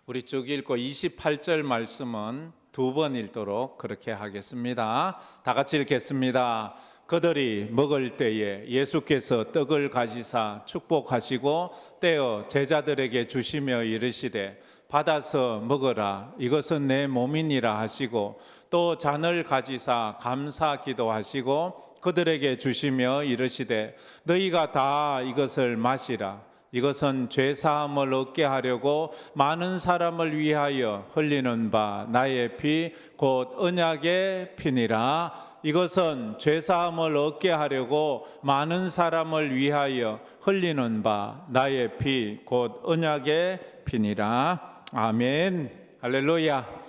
우리 쭉 읽고 28절 말씀은 두 번 읽도록 그렇게 하겠습니다. 다 같이 읽겠습니다. 그들이 먹을 때에 예수께서 떡을 가지사 축복하시고 떼어 제자들에게 주시며 이르시되 받아서 먹으라, 이것은 내 몸이니라 하시고 또 잔을 가지사 감사 기도하시고 그들에게 주시며 이르시되 너희가 다 이것을 마시라, 이것은 죄사함을 얻게 하려고 많은 사람을 위하여 흘리는 바 나의 피 곧 언약의 피니라. 이것은 죄사함을 얻게 하려고 많은 사람을 위하여 흘리는 바 나의 피 곧 언약의 피니라. 아멘. 할렐루야.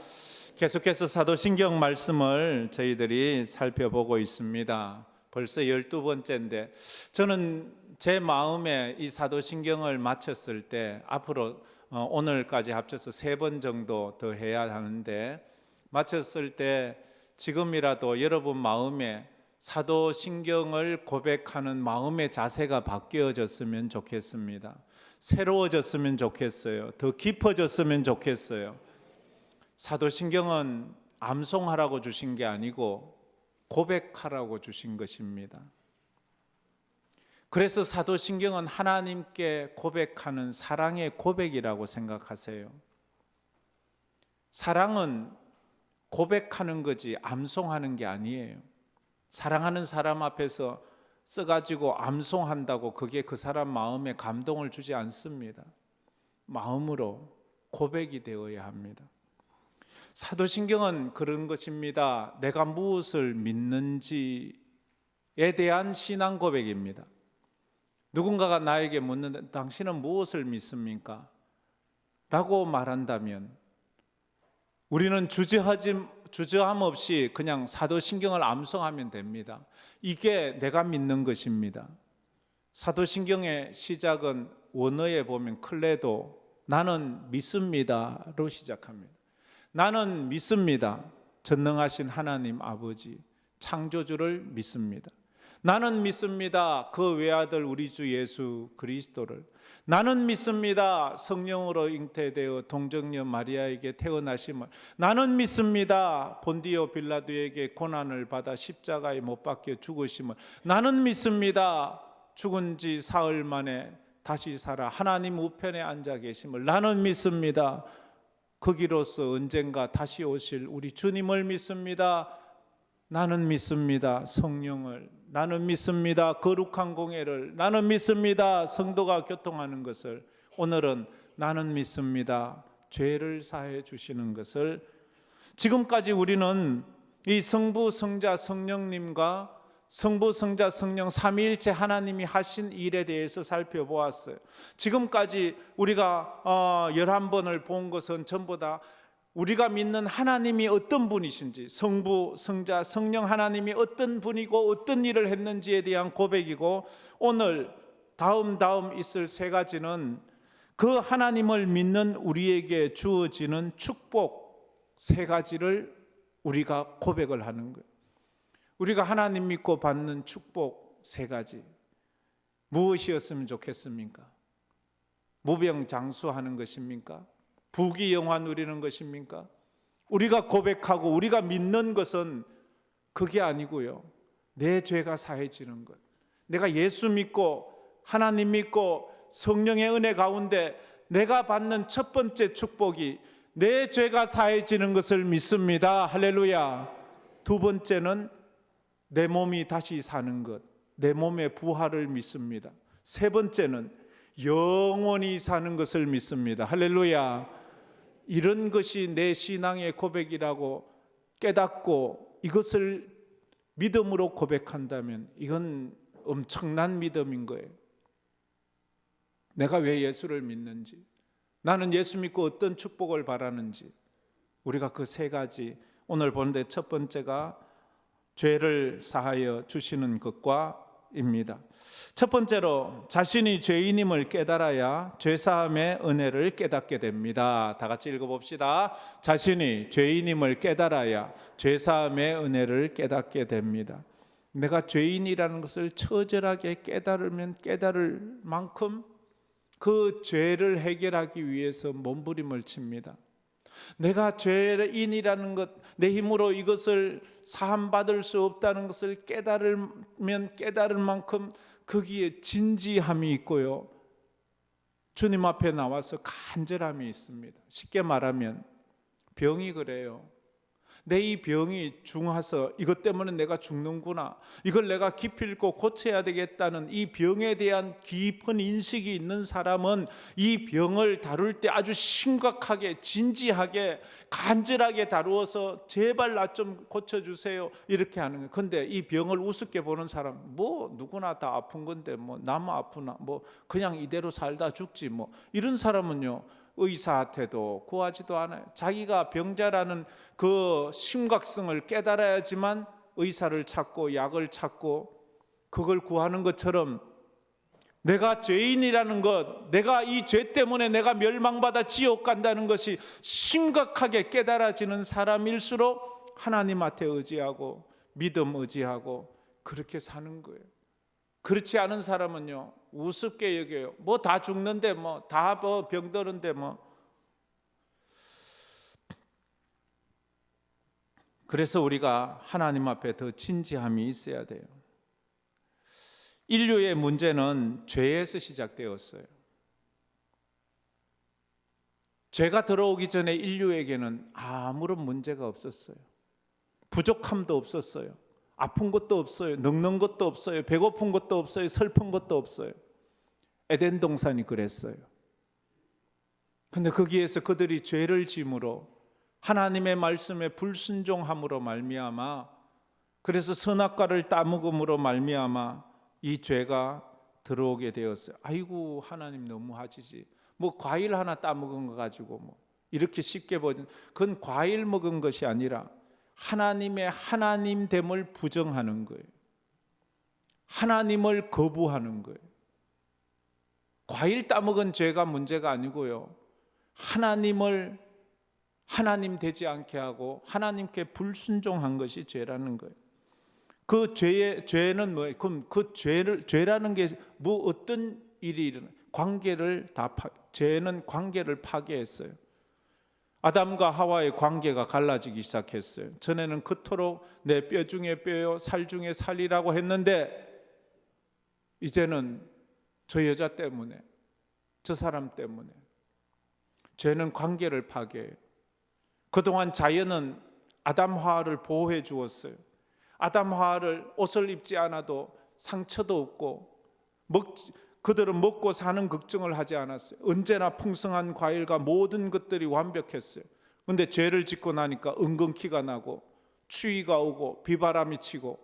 계속해서 사도신경 말씀을 저희들이 살펴보고 있습니다. 벌써 12번째인데 저는 제 마음에 이 사도신경을 마쳤을 때 앞으로 오늘까지 합쳐서 3번 정도 더 해야 하는데, 마쳤을 때 지금이라도 여러분 마음에 사도신경을 고백하는 마음의 자세가 바뀌어졌으면 좋겠습니다. 새로워졌으면 좋겠어요. 더 깊어졌으면 좋겠어요. 사도신경은 암송하라고 주신 게 아니고 고백하라고 주신 것입니다. 그래서 사도신경은 하나님께 고백하는 사랑의 고백이라고 생각하세요. 사랑은 고백하는 거지 암송하는 게 아니에요. 사랑하는 사람 앞에서 써가지고 암송한다고 그게 그 사람 마음에 감동을 주지 않습니다. 마음으로 고백이 되어야 합니다. 사도신경은 그런 것입니다. 내가 무엇을 믿는지에 대한 신앙 고백입니다. 누군가가 나에게 묻는다, 당신은 무엇을 믿습니까? 라고 말한다면 우리는 주저함 없이 그냥 사도신경을 암송하면 됩니다. 이게 내가 믿는 것입니다. 사도신경의 시작은 원어에 보면 클레도, 나는 믿습니다로 시작합니다. 나는 믿습니다. 전능하신 하나님 아버지 창조주를 믿습니다. 나는 믿습니다. 그 외아들 우리 주 예수 그리스도를. 나는 믿습니다. 성령으로 잉태되어 동정녀 마리아에게 태어나심을. 나는 믿습니다. 본디오 빌라도에게 고난을 받아 십자가에 못 박혀 죽으심을. 나는 믿습니다. 죽은 지 사흘 만에 다시 살아 하나님 우편에 앉아 계심을. 나는 믿습니다. 거기로서 언젠가 다시 오실 우리 주님을 믿습니다. 나는 믿습니다. 성령을. 나는 믿습니다. 거룩한 공예를. 나는 믿습니다. 성도가 교통하는 것을. 오늘은 나는 믿습니다. 죄를 사해 주시는 것을. 지금까지 우리는 이 성부, 성자, 성령님과 성부, 성자, 성령 삼위일체 하나님이 하신 일에 대해서 살펴보았어요. 지금까지 우리가 11번을 본 것은 전부 다 우리가 믿는 하나님이 어떤 분이신지, 성부, 성자, 성령 하나님이 어떤 분이고 어떤 일을 했는지에 대한 고백이고, 오늘 다음 있을 3가지는 그 하나님을 믿는 우리에게 주어지는 축복 3가지를 우리가 고백을 하는 거예요. 우리가 하나님 믿고 받는 축복 3가지 무엇이었으면 좋겠습니까? 무병장수하는 것입니까? 부귀영화 누리는 것입니까? 우리가 고백하고 우리가 믿는 것은 그게 아니고요, 내 죄가 사해지는 것. 내가 예수 믿고 하나님 믿고 성령의 은혜 가운데 내가 받는 첫 번째 축복이 내 죄가 사해지는 것을 믿습니다. 할렐루야. 2번째는 내 몸이 다시 사는 것, 내 몸의 부활을 믿습니다. 3번째는 영원히 사는 것을 믿습니다. 할렐루야. 이런 것이 내 신앙의 고백이라고 깨닫고 이것을 믿음으로 고백한다면 이건 엄청난 믿음인 거예요. 내가 왜 예수를 믿는지, 나는 예수 믿고 어떤 축복을 바라는지, 우리가 그 3가지, 오늘 보는데 첫 번째가 죄를 사하여 주시는 것과 입니다. 첫 번째로 자신이 죄인임을 깨달아야 죄사함의 은혜를 깨닫게 됩니다. 다 같이 읽어봅시다. 자신이 죄인임을 깨달아야 죄사함의 은혜를 깨닫게 됩니다. 내가 죄인이라는 것을 처절하게 깨달으면 깨달을 만큼 그 죄를 해결하기 위해서 몸부림을 칩니다. 내가 죄인이라는 것, 내 힘으로 이것을 사함받을 수 없다는 것을 깨달으면 깨달을 만큼 거기에 진지함이 있고요, 주님 앞에 나와서 간절함이 있습니다. 쉽게 말하면 병이 그래요. 내 이 병이 중화서 이것 때문에 내가 죽는구나, 이걸 내가 기필코 고쳐야 되겠다는 이 병에 대한 깊은 인식이 있는 사람은 이 병을 다룰 때 아주 심각하게, 진지하게, 간절하게 다루어서 제발 나 좀 고쳐주세요 이렇게 하는 거예요. 근데 이 병을 우습게 보는 사람, 뭐 누구나 다 아픈 건데 뭐 나만 아프나, 뭐 그냥 이대로 살다 죽지, 뭐 이런 사람은요 의사한테도 구하지도 않아요. 자기가 병자라는 그 심각성을 깨달아야지만 의사를 찾고 약을 찾고 그걸 구하는 것처럼, 내가 죄인이라는 것, 내가 이 죄 때문에 내가 멸망받아 지옥 간다는 것이 심각하게 깨달아지는 사람일수록 하나님한테 의지하고 믿음 의지하고 그렇게 사는 거예요. 그렇지 않은 사람은요 우습게 여겨요. 뭐 다 죽는데, 뭐 다 병드는데, 뭐. 그래서 우리가 하나님 앞에 더 진지함이 있어야 돼요. 인류의 문제는 죄에서 시작되었어요. 죄가 들어오기 전에 인류에게는 아무런 문제가 없었어요. 부족함도 없었어요. 아픈 것도 없어요. 늙는 것도 없어요. 배고픈 것도 없어요. 슬픈 것도 없어요. 에덴 동산이 그랬어요. 근데 거기에서 그들이 죄를 지음으로, 하나님의 말씀에 불순종함으로 말미암아, 그래서 선악과를 따먹음으로 말미암아 이 죄가 들어오게 되었어요. 아이고 하나님 너무하시지, 뭐 과일 하나 따먹은 거 가지고 뭐 이렇게 쉽게 보는, 그건 과일 먹은 것이 아니라 하나님의 하나님됨을 부정하는 거예요. 하나님을 거부하는 거예요. 과일 따먹은 죄가 문제가 아니고요, 하나님을 하나님 되지 않게 하고 하나님께 불순종한 것이 죄라는 거예요. 그 죄는 뭐예요? 그럼 그 죄라는 게 뭐 어떤 일이 일어나? 죄는 관계를 파괴했어요. 아담과 하와의 관계가 갈라지기 시작했어요. 전에는 그토록 내 뼈 중에 뼈요 살 중에 살이라고 했는데, 이제는 저 여자 때문에, 저 사람 때문에 죄는 관계를 파괴해요. 그동안 자연은 아담 하와를 보호해 주었어요. 아담 하와를 옷을 입지 않아도 상처도 없고, 그들은 먹고 사는 걱정을 하지 않았어요. 언제나 풍성한 과일과 모든 것들이 완벽했어요. 그런데 죄를 짓고 나니까 은근키가 나고 추위가 오고 비바람이 치고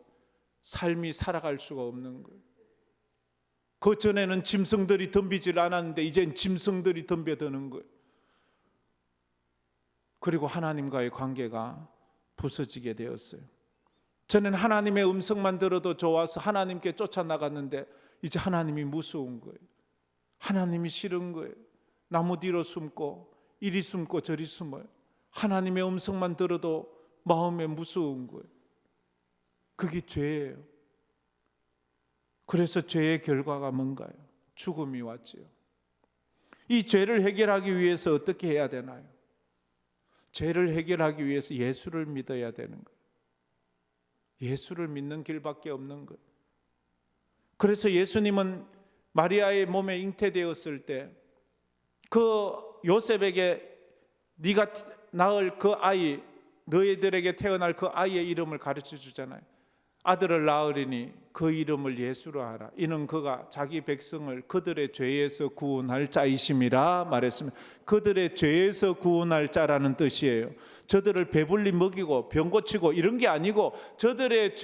삶이 살아갈 수가 없는 거예요. 그 전에는 짐승들이 덤비질 않았는데 이젠 짐승들이 덤벼드는 거예요. 그리고 하나님과의 관계가 부서지게 되었어요. 저는 하나님의 음성만 들어도 좋아서 하나님께 쫓아나갔는데 이제 하나님이 무서운 거예요. 하나님이 싫은 거예요. 나무 뒤로 숨고 이리 숨고 저리 숨어요. 하나님의 음성만 들어도 마음에 무서운 거예요. 그게 죄예요. 그래서 죄의 결과가 뭔가요? 죽음이 왔지요. 이 죄를 해결하기 위해서 어떻게 해야 되나요? 죄를 해결하기 위해서 예수를 믿어야 되는 거예요. 예수를 믿는 길밖에 없는 거예요. 그래서 예수님은 마리아의 몸에 잉태되었을 때 그 요셉에게 네가 낳을 그 아이, 너희들에게 태어날 그 아이의 이름을 가르쳐 주잖아요. 아들을 낳으리니 그 이름을 예수로 하라. 이는 그가 자기 백성을 그들의 죄에서 구원할 자이심이라 말했습니다. 그들의 죄에서 구원할 자라는 뜻이에요. 저들을 배불리 먹이고 병 고치고 이런 게 아니고 저들의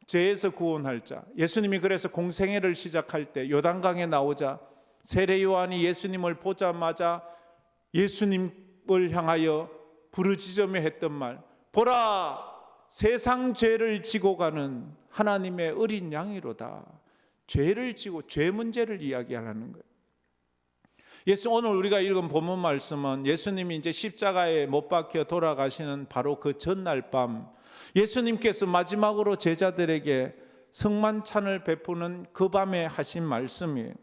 죄에서 구원할 자. 예수님이 그래서 공생애를 시작할 때 요단강에 나오자 세례 요한이 예수님을 보자마자 예수님을 향하여 부르짖으며 했던 말, 보라 세상 죄를 지고 가는 하나님의 어린 양이로다. 죄를 지고 죄 문제를 이야기하는 거예요. 오늘 우리가 읽은 본문 말씀은 예수님이 이제 십자가에 못 박혀 돌아가시는 바로 그 전날 밤, 예수님께서 마지막으로 제자들에게 성만찬을 베푸는 그 밤에 하신 말씀이에요.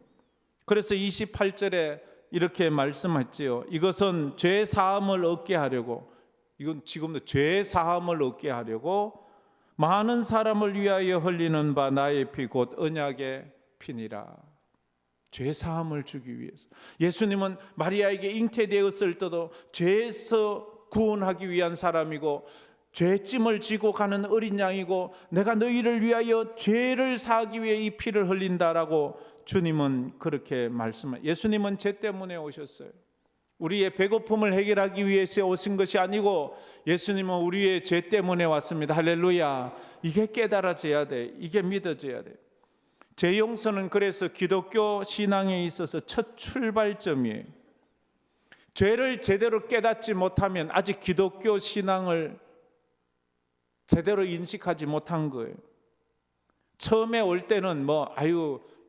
그래서 28절에 이렇게 말씀했지요. 이것은 죄 사함을 얻게 하려고, 이건 지금도 죄 사함을 얻게 하려고 많은 사람을 위하여 흘리는 바 나의 피 곧 언약의 피니라. 죄 사함을 주기 위해서. 예수님은 마리아에게 잉태되었을 때도 죄에서 구원하기 위한 사람이고 죄짐을 지고 가는 어린 양이고 내가 너희를 위하여 죄를 사하기 위해 이 피를 흘린다라고 주님은 그렇게 말씀하셨어요. 예수님은 죄 때문에 오셨어요. 우리의 배고픔을 해결하기 위해서 오신 것이 아니고 예수님은 우리의 죄 때문에 왔습니다. 할렐루야. 이게 깨달아져야 돼. 이게 믿어져야 돼. 죄 용서는 그래서 기독교 신앙에 있어서 첫 출발점이에요. 죄를 제대로 깨닫지 못하면 아직 기독교 신앙을 제대로 인식하지 못한 거예요. 처음에 올 때는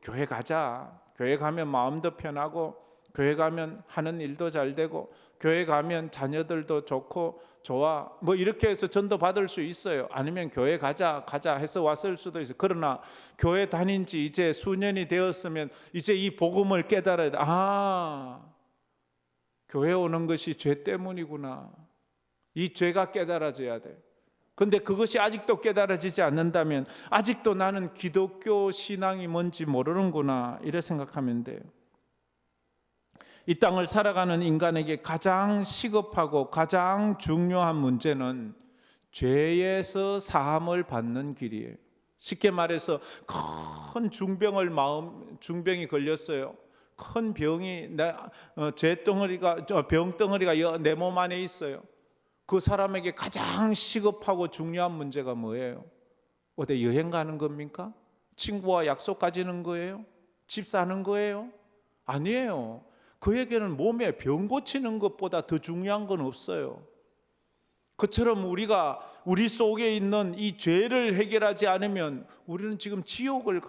교회 가자. 교회 가면 마음도 편하고 교회 가면 하는 일도 잘 되고 교회 가면 자녀들도 좋고 좋아. 이렇게 해서 전도 받을 수 있어요. 아니면 교회 가자 해서 왔을 수도 있어요. 그러나 교회 다닌 지 이제 수년이 되었으면 이제 이 복음을 깨달아야 돼. 교회 오는 것이 죄 때문이구나. 이 죄가 깨달아져야 돼. 근데 그것이 아직도 깨달아지지 않는다면 아직도 나는 기독교 신앙이 뭔지 모르는구나 이래 생각하면 돼요. 이 땅을 살아가는 인간에게 가장 시급하고 가장 중요한 문제는 죄에서 사함을 받는 길이에요. 쉽게 말해서 큰 중병이 걸렸어요. 큰 병이 병덩어리가 내 몸 안에 있어요. 그 사람에게 가장 시급하고 중요한 문제가 뭐예요? 어디 여행 가는 겁니까? 친구와 약속 가지는 거예요? 집 사는 거예요? 아니에요. 그에게는 몸에 병 고치는 것보다 더 중요한 건 없어요. 그처럼 우리 속에 있는 이 죄를 해결하지 않으면 우리는 지금 지옥을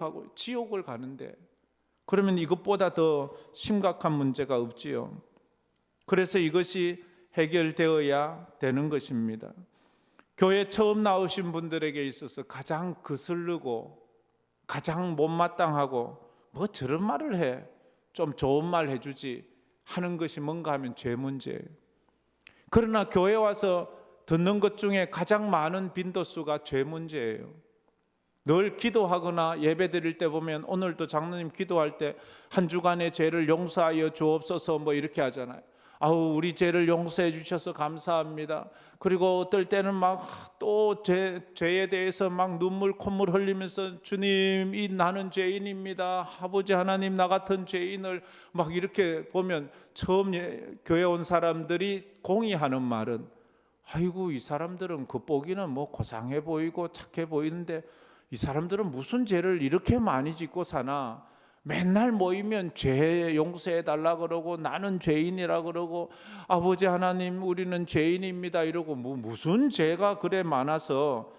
가는데, 그러면 이것보다 더 심각한 문제가 없지요. 그래서 이것이 해결되어야 되는 것입니다. 교회 처음 나오신 분들에게 있어서 가장 거슬리고 가장 못마땅하고 저런 말을 해, 좀 좋은 말 해주지 하는 것이 뭔가 하면 죄 문제예요. 그러나 교회 와서 듣는 것 중에 가장 많은 빈도수가 죄 문제예요. 늘 기도하거나 예배 드릴 때 보면 오늘도 장로님 기도할 때 한 주간의 죄를 용서하여 주옵소서 이렇게 하잖아요. 우리 죄를 용서해 주셔서 감사합니다. 그리고 어떨 때는 또 죄에 대해서 눈물 콧물 흘리면서 주님, 나는 죄인입니다. 아버지 하나님, 나 같은 죄인을 이렇게 보면 처음 교회 온 사람들이 공의하는 말은 아이고 이 사람들은 겉보기는 고상해 보이고 착해 보이는데 이 사람들은 무슨 죄를 이렇게 많이 짓고 사나. 맨날 모이면 죄 용서해 달라 그러고 나는 죄인이라 그러고 아버지 하나님 우리는 죄인입니다 이러고 무슨 죄가 그래 많아서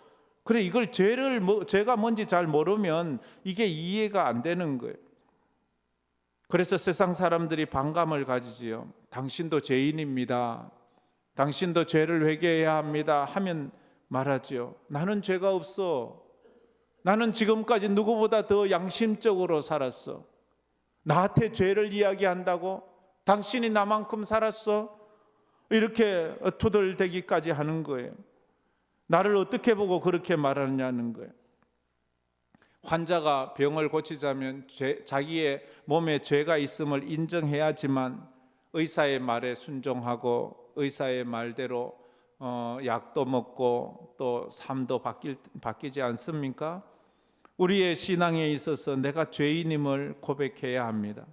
그래 이걸 죄가 뭔지 잘 모르면 이게 이해가 안 되는 거예요. 그래서 세상 사람들이 반감을 가지지요. 당신도 죄인입니다. 당신도 죄를 회개해야 합니다 하면 말하지요. 나는 죄가 없어. 나는 지금까지 누구보다 더 양심적으로 살았어. 나한테 죄를 이야기한다고? 당신이 나만큼 살았어? 이렇게 투덜대기까지 하는 거예요. 나를 어떻게 보고 그렇게 말하느냐는 거예요. 환자가 병을 고치자면 자기의 몸에 죄가 있음을 인정해야지만 의사의 말에 순종하고 의사의 말대로 약도 먹고 또 삶도 바뀌지 않습니까? 우리의 신앙에 있어서 내가 죄인임을 고백해야 합니다.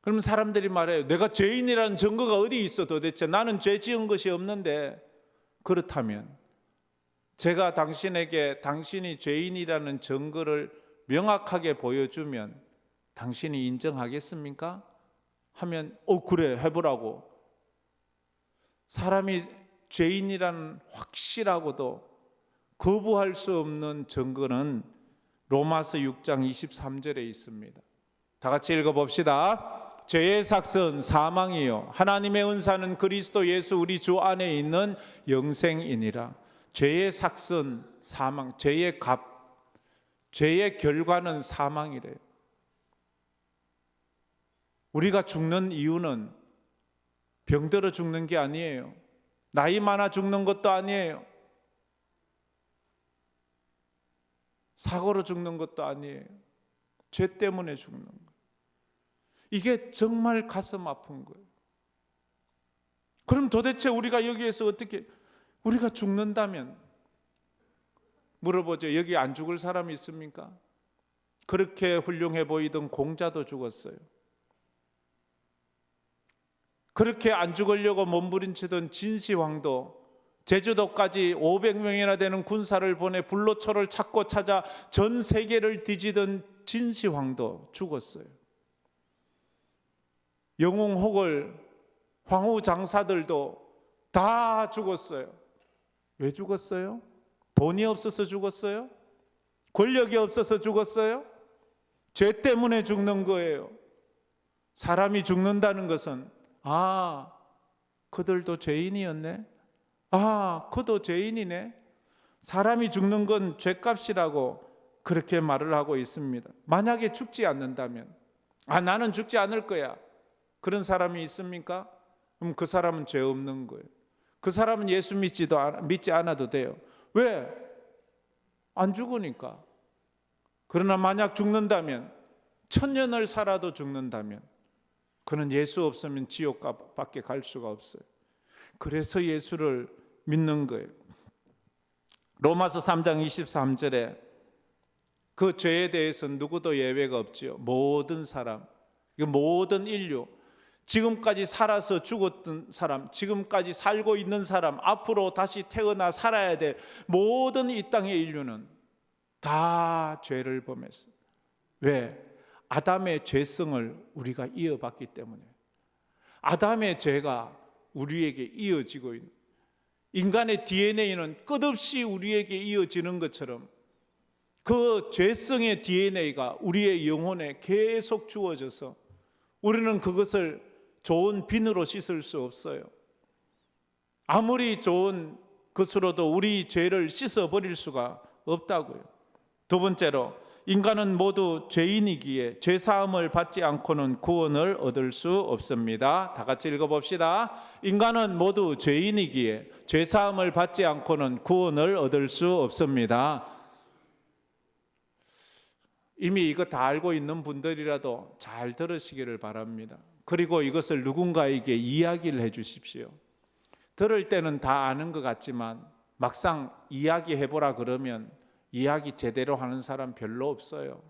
그러면 사람들이 말해요. 내가 죄인이라는 증거가 어디 있어 도대체? 나는 죄 지은 것이 없는데. 그렇다면 제가 당신에게 당신이 죄인이라는 증거를 명확하게 보여주면 당신이 인정하겠습니까? 하면 그래 해보라고. 사람이 죄인이라는 확실하고도 거부할 수 없는 증거는 로마서 6장 23절에 있습니다. 다 같이 읽어봅시다. 죄의 삭은 사망이요 하나님의 은사는 그리스도 예수 우리 주 안에 있는 영생이니라. 죄의 삭은 사망, 죄의 값, 죄의 결과는 사망이래요. 우리가 죽는 이유는 병들어 죽는 게 아니에요. 나이 많아 죽는 것도 아니에요. 사고로 죽는 것도 아니에요. 죄 때문에 죽는 거예요. 이게 정말 가슴 아픈 거예요. 그럼 도대체 우리가 여기에서 어떻게, 우리가 죽는다면 물어보죠. 여기 안 죽을 사람이 있습니까? 그렇게 훌륭해 보이던 공자도 죽었어요. 그렇게 안 죽으려고 몸부림치던 진시황도 제주도까지 500명이나 되는 군사를 보내 불로초를 찾고 찾아 전 세계를 뒤지던 진시황도 죽었어요. 영웅호걸 황후 장사들도 다 죽었어요. 왜 죽었어요? 돈이 없어서 죽었어요? 권력이 없어서 죽었어요? 죄 때문에 죽는 거예요. 사람이 죽는다는 것은 그들도 죄인이었네. 그도 죄인이네. 사람이 죽는 건 죄값이라고 그렇게 말을 하고 있습니다. 만약에 죽지 않는다면, 나는 죽지 않을 거야, 그런 사람이 있습니까? 그럼 그 사람은 죄 없는 거예요. 그 사람은 예수 믿지 않아도 돼요. 왜? 안 죽으니까. 그러나 만약 죽는다면, 천년을 살아도 죽는다면, 그는 예수 없으면 지옥 밖에 갈 수가 없어요. 그래서 예수를 믿는 거예요. 로마서 3장 23절에 그 죄에 대해서 누구도 예외가 없지요. 모든 사람, 모든 인류, 지금까지 살아서 죽었던 사람, 지금까지 살고 있는 사람, 앞으로 다시 태어나 살아야 될 모든 이 땅의 인류는 다 죄를 범했어요. 왜? 아담의 죄성을 우리가 이어받기 때문에. 아담의 죄가 우리에게 이어지고 있는, 인간의 DNA는 끝없이 우리에게 이어지는 것처럼 그 죄성의 DNA가 우리의 영혼에 계속 주어져서 우리는 그것을 좋은 비누로 씻을 수 없어요. 아무리 좋은 것으로도 우리 죄를 씻어버릴 수가 없다고요. 두 번째로, 인간은 모두 죄인이기에 죄사함을 받지 않고는 구원을 얻을 수 없습니다. 다 같이 읽어봅시다. 인간은 모두 죄인이기에 죄사함을 받지 않고는 구원을 얻을 수 없습니다. 이미 이거 다 알고 있는 분들이라도 잘 들으시기를 바랍니다. 그리고 이것을 누군가에게 이야기를 해 주십시오. 들을 때는 다 아는 것 같지만 막상 이야기해보라 그러면 이야기 제대로 하는 사람 별로 없어요.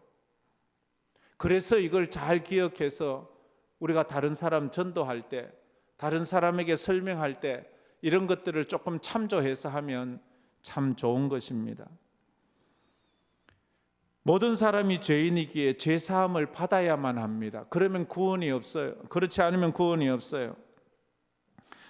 그래서 이걸 잘 기억해서 우리가 다른 사람 전도할 때, 다른 사람에게 설명할 때 이런 것들을 조금 참조해서 하면 참 좋은 것입니다. 모든 사람이 죄인이기에 죄사함을 받아야만 합니다. 그러면 구원이 없어요. 그렇지 않으면 구원이 없어요.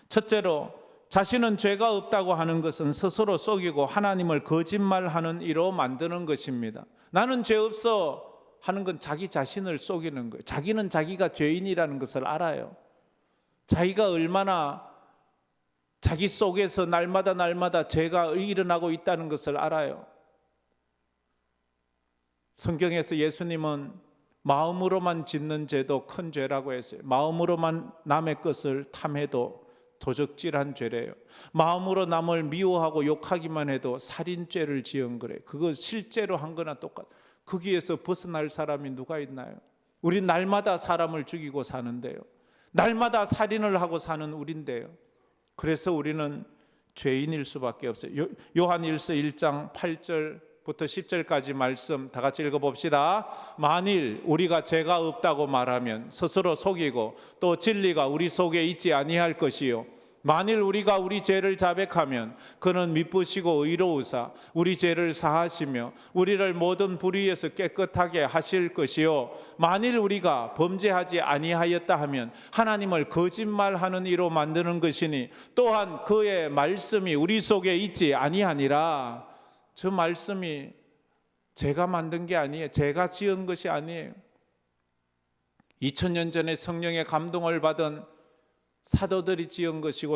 첫째로, 자신은 죄가 없다고 하는 것은 스스로 속이고 하나님을 거짓말하는 이로 만드는 것입니다. 나는 죄 없어 하는 건 자기 자신을 속이는 거예요. 자기는 자기가 죄인이라는 것을 알아요. 자기가 얼마나 자기 속에서 날마다 죄가 일어나고 있다는 것을 알아요. 성경에서 예수님은 마음으로만 짓는 죄도 큰 죄라고 했어요. 마음으로만 남의 것을 탐해도 도적질한 죄래요. 마음으로 남을 미워하고 욕하기만 해도 살인죄를 지은 거래요. 그거 실제로 한 거나 똑같아요. 거기에서 벗어날 사람이 누가 있나요? 우리 날마다 사람을 죽이고 사는데요. 날마다 살인을 하고 사는 우리인데요. 그래서 우리는 죄인일 수밖에 없어요. 요한일서 1장 8절부터 10절까지 말씀 다 같이 읽어봅시다. 만일 우리가 죄가 없다고 말하면 스스로 속이고 또 진리가 우리 속에 있지 아니할 것이요, 만일 우리가 우리 죄를 자백하면 그는 미쁘시고 의로우사 우리 죄를 사하시며 우리를 모든 불의에서 깨끗하게 하실 것이요, 만일 우리가 범죄하지 아니하였다 하면 하나님을 거짓말하는 이로 만드는 것이니 또한 그의 말씀이 우리 속에 있지 아니하니라. 저 말씀이 제가 만든 게 아니에요. 제가 지은 것이 아니에요. 2000년 전에 성령의 감동을 받은 사도들이 지은 것이고,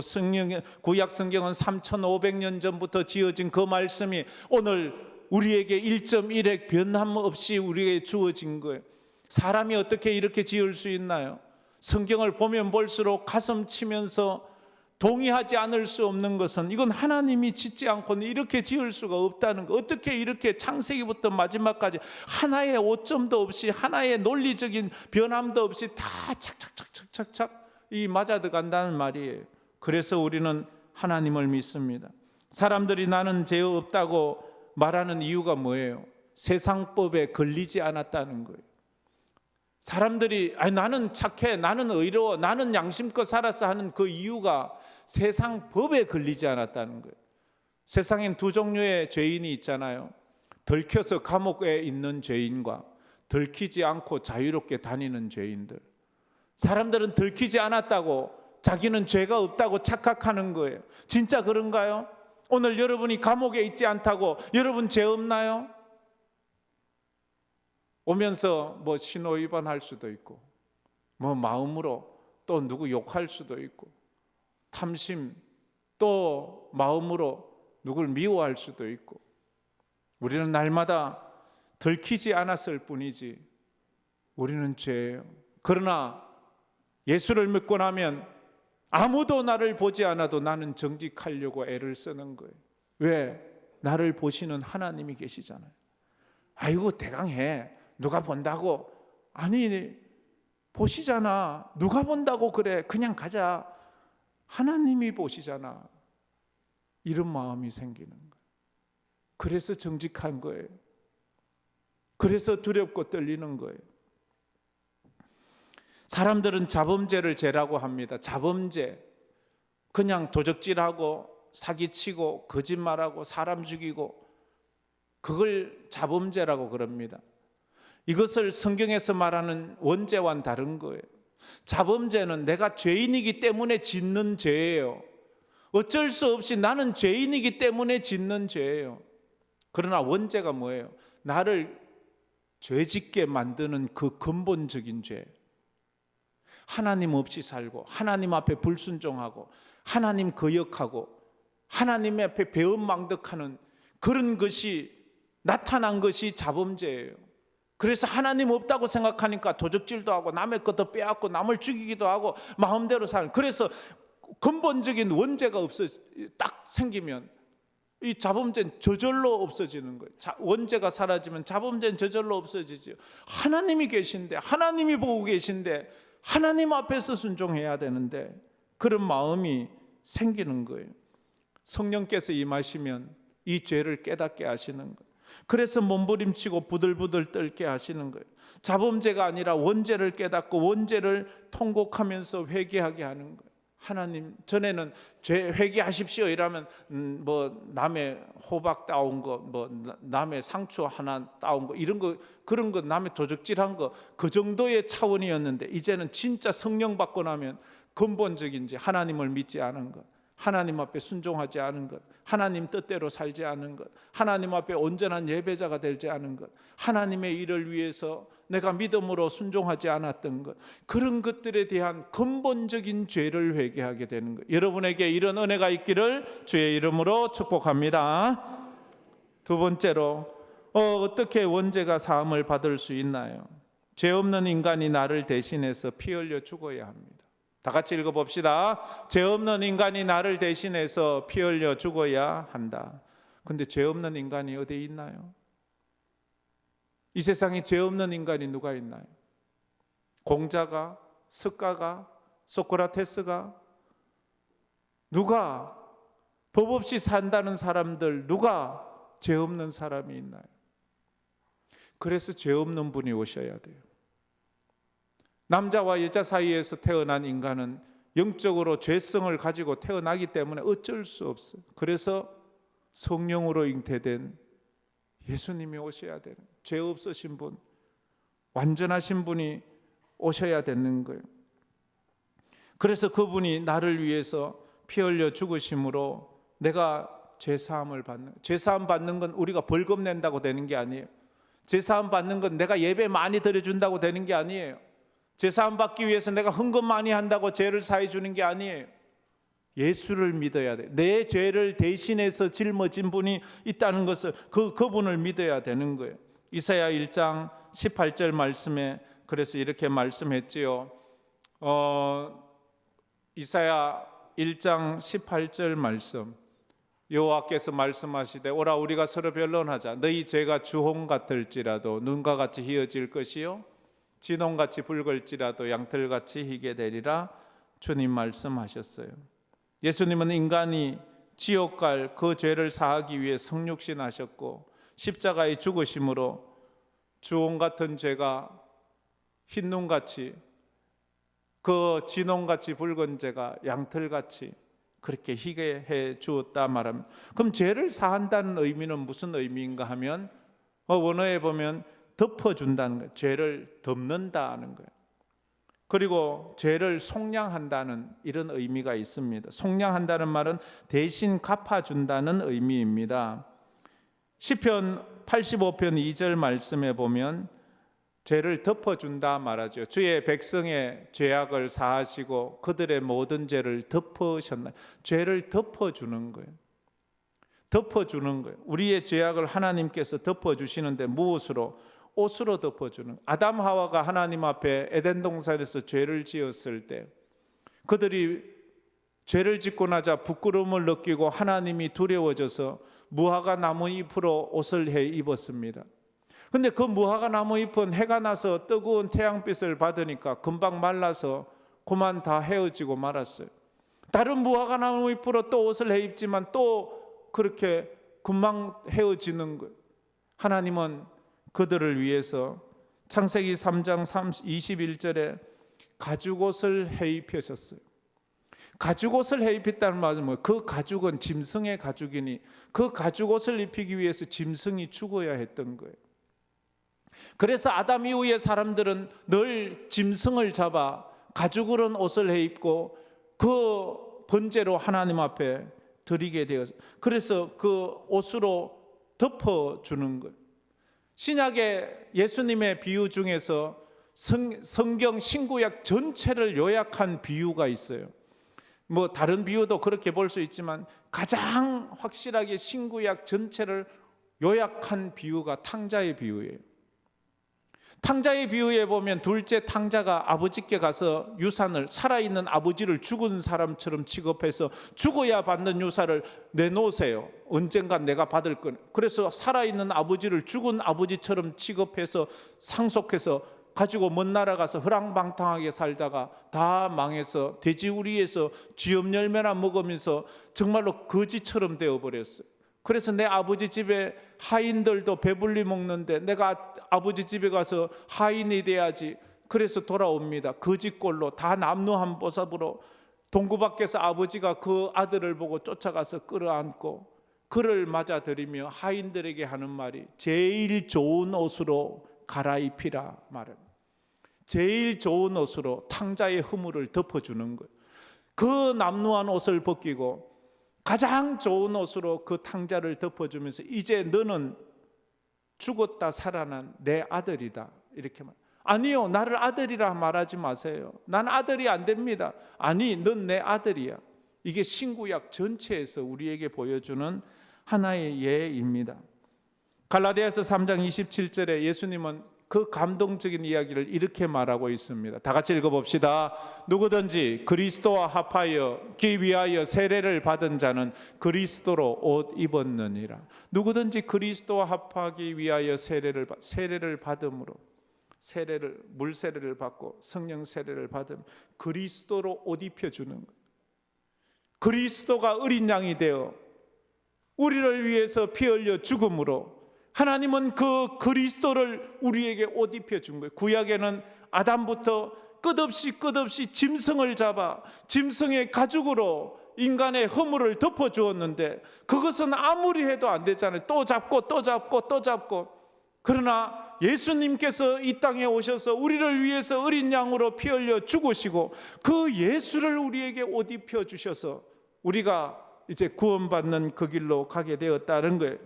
구약 성경은 3500년 전부터 지어진 그 말씀이 오늘 우리에게 1.1핵 변함 없이 우리에게 주어진 거예요. 사람이 어떻게 이렇게 지을 수 있나요? 성경을 보면 볼수록 가슴 치면서 동의하지 않을 수 없는 것은 이건 하나님이 짓지 않고는 이렇게 지을 수가 없다는 거. 어떻게 이렇게 창세기부터 마지막까지 하나의 오점도 없이 하나의 논리적인 변함도 없이 다 착착착착착착 이 맞아 들어간다는 말이에요. 그래서 우리는 하나님을 믿습니다. 사람들이 나는 죄 없다고 말하는 이유가 뭐예요? 세상법에 걸리지 않았다는 거예요. 사람들이 나는 착해, 나는 의로워, 나는 양심껏 살았어 하는 그 이유가 세상 법에 걸리지 않았다는 거예요. 세상엔 두 종류의 죄인이 있잖아요. 들켜서 감옥에 있는 죄인과 들키지 않고 자유롭게 다니는 죄인들. 사람들은 들키지 않았다고 자기는 죄가 없다고 착각하는 거예요. 진짜 그런가요? 오늘 여러분이 감옥에 있지 않다고 여러분 죄 없나요? 오면서 뭐 신호 위반할 수도 있고 뭐 마음으로 또 누구 욕할 수도 있고 탐심 또 마음으로 누굴 미워할 수도 있고 우리는 날마다 들키지 않았을 뿐이지 우리는 죄예요. 그러나 예수를 믿고 나면 아무도 나를 보지 않아도 나는 정직하려고 애를 쓰는 거예요. 왜? 나를 보시는 하나님이 계시잖아요. 아이고 대강 해. 누가 본다고? 아니 보시잖아. 누가 본다고 그래. 그냥 가자. 하나님이 보시잖아. 이런 마음이 생기는 거예요. 그래서 정직한 거예요. 그래서 두렵고 떨리는 거예요. 사람들은 자범죄를 죄라고 합니다. 자범죄. 그냥 도적질하고 사기치고 거짓말하고 사람 죽이고 그걸 자범죄라고 그럽니다. 이것을 성경에서 말하는 원죄와는 다른 거예요. 자범죄는 내가 죄인이기 때문에 짓는 죄예요. 어쩔 수 없이 나는 죄인이기 때문에 짓는 죄예요. 그러나 원죄가 뭐예요? 나를 죄짓게 만드는 그 근본적인 죄. 하나님 없이 살고 하나님 앞에 불순종하고 하나님 거역하고 하나님 앞에 배은망덕하는 그런 것이 나타난 것이 자범죄예요. 그래서 하나님 없다고 생각하니까 도적질도 하고 남의 것도 빼앗고 남을 죽이기도 하고 마음대로 사는. 그래서 근본적인 원죄가 딱 생기면 이 자범죄는 저절로 없어지는 거예요. 원죄가 사라지면 자범죄는 저절로 없어지죠. 하나님이 계신데 하나님이 보고 계신데 하나님 앞에서 순종해야 되는데 그런 마음이 생기는 거예요. 성령께서 임하시면 이 죄를 깨닫게 하시는 거예요. 그래서 몸부림치고 부들부들 떨게 하시는 거예요. 자범죄가 아니라 원죄를 깨닫고 원죄를 통곡하면서 회개하게 하는 거예요. 하나님, 전에는 죄 회개하십시오 이러면 뭐 남의 호박 따온 거, 뭐 남의 상추 하나 따온 거 이런 거 그런 거 남의 도적질한 거 그 정도의 차원이었는데 이제는 진짜 성령 받고 나면 근본적인지 하나님을 믿지 않은 것, 하나님 앞에 순종하지 않은 것, 하나님 뜻대로 살지 않은 것, 하나님 앞에 온전한 예배자가 되지 않은 것, 하나님의 일을 위해서 내가 믿음으로 순종하지 않았던 것, 그런 것들에 대한 근본적인 죄를 회개하게 되는 것. 여러분에게 이런 은혜가 있기를 주의 이름으로 축복합니다. 두 번째로 어떻게 원죄가 사함을 받을 수 있나요? 죄 없는 인간이 나를 대신해서 피 흘려 죽어야 합니다. 다 같이 읽어봅시다. 죄 없는 인간이 나를 대신해서 피 흘려 죽어야 한다. 근데 죄 없는 인간이 어디 있나요? 이 세상에 죄 없는 인간이 누가 있나요? 공자가, 스가가, 소크라테스가, 누가 법 없이 산다는 사람들, 누가 죄 없는 사람이 있나요? 그래서 죄 없는 분이 오셔야 돼요. 남자와 여자 사이에서 태어난 인간은 영적으로 죄성을 가지고 태어나기 때문에 어쩔 수 없어요. 그래서 성령으로 잉태된 예수님이 오셔야 되는, 죄 없으신 분, 완전하신 분이 오셔야 되는 거예요. 그래서 그분이 나를 위해서 피 흘려 죽으심으로 내가 죄사함을 받는, 죄사함 받는 건 우리가 벌금 낸다고 되는 게 아니에요. 죄사함 받는 건 내가 예배 많이 드려준다고 되는 게 아니에요. 죄사함 받기 위해서 내가 헌금 많이 한다고 죄를 사해 주는 게 아니에요. 예수를 믿어야 돼. 내 죄를 대신해서 짊어진 분이 있다는 것을 그분을 믿어야 되는 거예요. 이사야 1장 18절 말씀에 그래서 이렇게 말씀했지요. 이사야 1장 18절 말씀, 여호와께서 말씀하시되 오라 우리가 서로 변론하자. 너희 죄가 주홍 같을지라도 눈과 같이 희어질 것이요 진홍같이 붉을지라도 양털같이 희게 되리라. 주님 말씀하셨어요. 예수님은 인간이 지옥 갈 그 죄를 사하기 위해 성육신하셨고 십자가에 죽으심으로 주홍 같은 죄가 흰눈같이, 그 진홍같이 붉은 죄가 양털같이 그렇게 희게 해 주었다 말합니다. 그럼 죄를 사한다는 의미는 무슨 의미인가 하면 원어에 보면 덮어준다는 거예요. 죄를 덮는다는 거예요. 그리고 죄를 속량한다는 이런 의미가 있습니다. 속량한다는 말은 대신 갚아준다는 의미입니다. 시편 85편 2절 말씀에 보면 죄를 덮어준다 말하죠. 주의 백성의 죄악을 사하시고 그들의 모든 죄를 덮으셨나. 죄를 덮어주는 거예요. 덮어주는 거예요. 우리의 죄악을 하나님께서 덮어주시는데 무엇으로? 옷으로 덮어주는. 아담 하와가 하나님 앞에 에덴 동산에서 죄를 지었을 때 그들이 죄를 짓고 나자 부끄러움을 느끼고 하나님이 두려워져서 무화과 나무 잎으로 옷을 해 입었습니다. 근데 그 무화과 나무 잎은 해가 나서 뜨거운 태양빛을 받으니까 금방 말라서 그만 다 헤어지고 말았어요. 다른 무화과 나무 잎으로 또 옷을 해 입지만 또 그렇게 금방 헤어지는 거예요. 하나님은 그들을 위해서 창세기 3장 21절에 가죽옷을 해 입히셨어요. 가죽옷을 해 입혔다는 말은 뭐예요? 그 가죽은 짐승의 가죽이니 그 가죽옷을 입히기 위해서 짐승이 죽어야 했던 거예요. 그래서 아담 이후의 사람들은 늘 짐승을 잡아 가죽으로 옷을 해 입고 그 번제로 하나님 앞에 드리게 되었어요. 그래서 그 옷으로 덮어주는 거예요. 신약의 예수님의 비유 중에서 성경 신구약 전체를 요약한 비유가 있어요. 뭐 다른 비유도 그렇게 볼 수 있지만 가장 확실하게 신구약 전체를 요약한 비유가 탕자의 비유예요. 탕자의 비유에 보면 둘째 탕자가 아버지께 가서 유산을, 살아있는 아버지를 죽은 사람처럼 취급해서 죽어야 받는 유산을 내놓으세요. 언젠간 내가 받을 건. 그래서 살아있는 아버지를 죽은 아버지처럼 취급해서 상속해서 가지고 먼 나라 가서 허랑방탕하게 살다가 다 망해서 돼지우리에서 쥐염 열매나 먹으면서 정말로 거지처럼 되어버렸어요. 그래서 내 아버지 집에 하인들도 배불리 먹는데 내가 아버지 집에 가서 하인이 돼야지. 그래서 돌아옵니다. 거지꼴로 다 남루한 모습으로 동구 밖에서 아버지가 그 아들을 보고 쫓아가서 끌어안고 그를 맞아들이며 하인들에게 하는 말이 제일 좋은 옷으로 갈아입히라 말합니다. 제일 좋은 옷으로 탕자의 허물을 덮어주는 거예요. 그 남루한 옷을 벗기고 가장 좋은 옷으로 그 탕자를 덮어주면서 이제 너는 죽었다 살아난 내 아들이다 이렇게 말. 아니요, 나를 아들이라 말하지 마세요. 난 아들이 안 됩니다. 아니, 넌 내 아들이야. 이게 신구약 전체에서 우리에게 보여주는 하나의 예입니다. 갈라디아서 3장 27절에 예수님은 그 감동적인 이야기를 이렇게 말하고 있습니다. 다 같이 읽어봅시다. 누구든지 그리스도와 합하여 기 위하여 세례를 받은 자는 그리스도로 옷 입었느니라. 누구든지 그리스도와 합하기 위하여 세례를 받음으로 물 세례를 받고 성령 세례를 받음 그리스도로 옷 입혀주는 거예요. 그리스도가 어린 양이 되어 우리를 위해서 피 흘려 죽음으로 하나님은 그 그리스도를 우리에게 옷 입혀준 거예요. 구약에는 아담부터 끝없이 짐승을 잡아 짐승의 가죽으로 인간의 허물을 덮어주었는데 그것은 아무리 해도 안 되잖아요. 또 잡고 그러나 예수님께서 이 땅에 오셔서 우리를 위해서 어린 양으로 피 흘려 죽으시고 그 예수를 우리에게 옷 입혀주셔서 우리가 이제 구원받는 그 길로 가게 되었다는 거예요.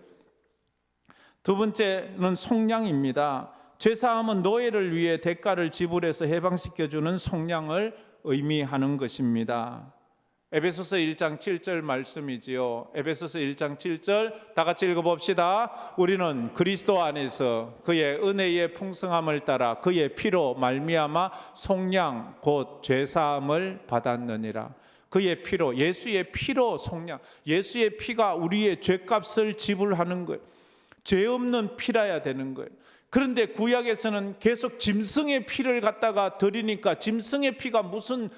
두 번째는 속량입니다. 죄사함은 노예를 위해 대가를 지불해서 해방시켜주는 속량을 의미하는 것입니다. 에베소서 1장 7절 말씀이지요. 에베소서 1장 7절 다 같이 읽어봅시다. 우리는 그리스도 안에서 그의 은혜의 풍성함을 따라 그의 피로 말미암아 속량 곧 죄사함을 받았느니라. 그의 피로, 예수의 피로 속량, 예수의 피가 우리의 죄값을 지불하는 거예요. 죄 없는 피라야 되는 거예요. 그런데 구약에서는 계속 짐승의 피를 갖다가 드리니까 짐승의 피가 무슨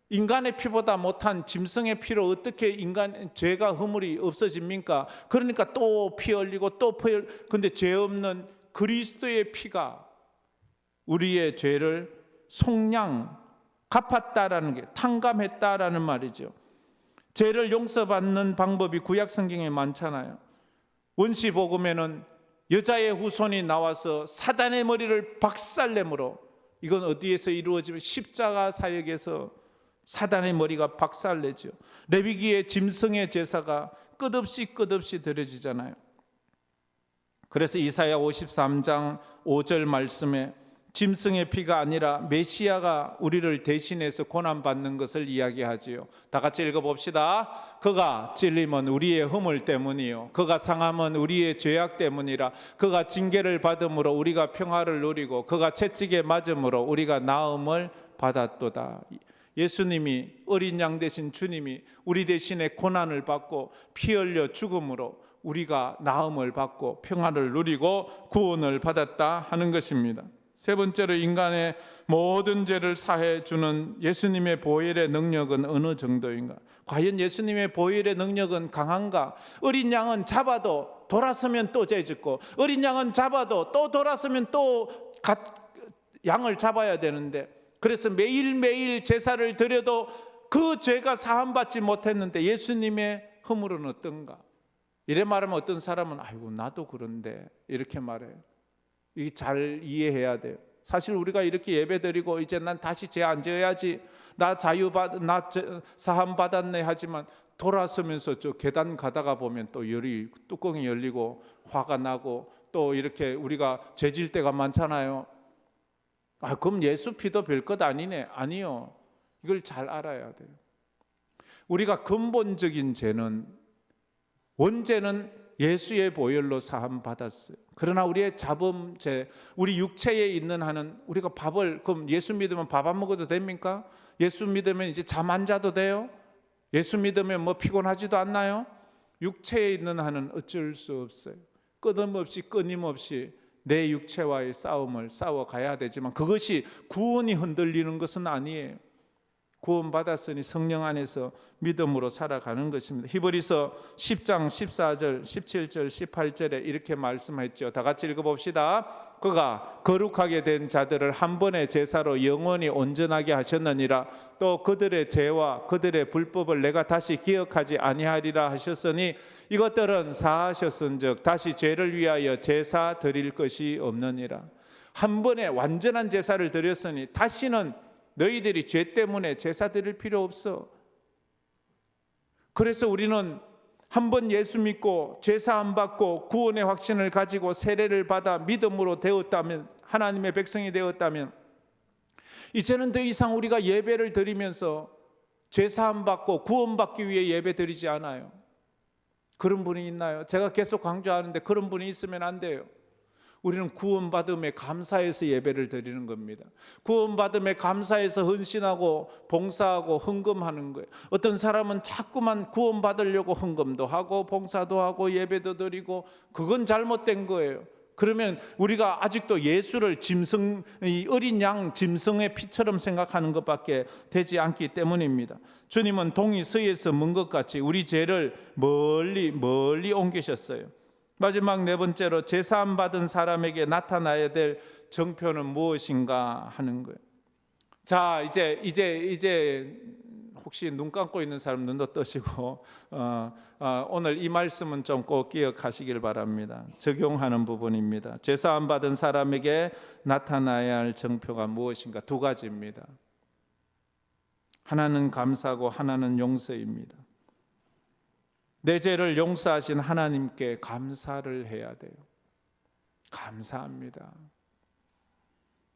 인간의 피보다 못한 짐승의 피로 어떻게 인간 죄가 허물이 없어집니까? 그러니까 또 피 흘리고 또 피 흘리고, 근데 죄 없는 그리스도의 피가 우리의 죄를 속량 갚았다라는 게, 탕감했다라는 말이죠. 죄를 용서받는 방법이 구약 성경에 많잖아요. 원시 복음에는 여자의 후손이 나와서 사단의 머리를 박살내므로, 이건 어디에서 이루어지면 십자가 사역에서 사단의 머리가 박살내죠. 레위기의 짐승의 제사가 끝없이 드려지잖아요. 그래서 이사야 53장 5절 말씀에 짐승의 피가 아니라 메시아가 우리를 대신해서 고난받는 것을 이야기하지요. 다 같이 읽어봅시다. 그가 찔림은 우리의 허물 때문이요 그가 상함은 우리의 죄악 때문이라. 그가 징계를 받음으로 우리가 평화를 누리고 그가 채찍에 맞음으로 우리가 나음을 받았도다. 예수님이, 어린 양 되신 주님이 우리 대신에 고난을 받고 피 흘려 죽음으로 우리가 나음을 받고 평화를 누리고 구원을 받았다 하는 것입니다. 세 번째로, 인간의 모든 죄를 사해 주는 예수님의 보혈의 능력은 어느 정도인가? 과연 예수님의 보혈의 능력은 강한가? 어린 양은 잡아도 돌아서면 또 죄 짓고, 어린 양은 잡아도 또 돌아서면 또 양을 잡아야 되는데, 그래서 매일매일 제사를 드려도 그 죄가 사함받지 못했는데 예수님의 허물은 어떤가? 이래 말하면 어떤 사람은 아이고 나도 그런데 이렇게 말해요. 이게 잘 이해해야 돼요. 사실 우리가 이렇게 예배드리고 이제 난 다시 죄 안 지어야지, 나 사함 받았네 하지만 돌아서면서 저 계단 가다가 보면 또 뚜껑이 열리고 화가 나고 또 이렇게 우리가 죄질 때가 많잖아요. 그럼 예수 피도 별것 아니네. 아니요. 이걸 잘 알아야 돼요. 우리가 근본적인 죄는, 원죄는 예수의 보혈로 사함 받았어요. 그러나 우리의 자범죄, 우리 육체에 있는 한은 우리가 그럼 예수 믿으면 밥 안 먹어도 됩니까? 예수 믿으면 이제 잠 안 자도 돼요? 예수 믿으면 뭐 피곤하지도 않나요? 육체에 있는 한은 어쩔 수 없어요. 끊임없이 내 육체와의 싸움을 싸워가야 되지만 그것이 구원이 흔들리는 것은 아니에요. 구원받았으니 성령 안에서 믿음으로 살아가는 것입니다. 히브리서 10장 14절 17절 18절에 이렇게 말씀했죠. 다 같이 읽어봅시다. 그가 거룩하게 된 자들을 한 번의 제사로 영원히 온전하게 하셨느니라. 또 그들의 죄와 그들의 불법을 내가 다시 기억하지 아니하리라 하셨으니 이것들은 사하셨은즉 다시 죄를 위하여 제사 드릴 것이 없느니라. 한 번에 완전한 제사를 드렸으니 다시는 너희들이 죄 때문에 제사 드릴 필요 없어. 그래서 우리는 한 번 예수 믿고 제사 안 받고 구원의 확신을 가지고 세례를 받아 믿음으로 되었다면, 하나님의 백성이 되었다면, 이제는 더 이상 우리가 예배를 드리면서 제사 안 받고 구원받기 위해 예배 드리지 않아요. 그런 분이 있나요? 제가 계속 강조하는데 그런 분이 있으면 안 돼요. 우리는 구원받음에 감사해서 예배를 드리는 겁니다. 구원받음에 감사해서 헌신하고 봉사하고 헌금하는 거예요. 어떤 사람은 자꾸만 구원받으려고 헌금도 하고 봉사도 하고 예배도 드리고, 그건 잘못된 거예요. 그러면 우리가 아직도 예수를 어린 양 짐승의 피처럼 생각하는 것밖에 되지 않기 때문입니다. 주님은 동이 서에서 먼 것 같이 우리 죄를 멀리 옮기셨어요. 마지막 네 번째로, 제사함 받은 사람에게 나타나야 될 정표는 무엇인가 하는 거예요. 자, 이제 혹시 눈 감고 있는 사람 눈도 뜨시고 오늘 이 말씀은 좀 꼭 기억하시길 바랍니다. 적용하는 부분입니다. 제사함 받은 사람에게 나타나야 할 정표가 무엇인가? 두 가지입니다. 하나는 감사고 하나는 용서입니다. 내 죄를 용서하신 하나님께 감사를 해야 돼요. 감사합니다.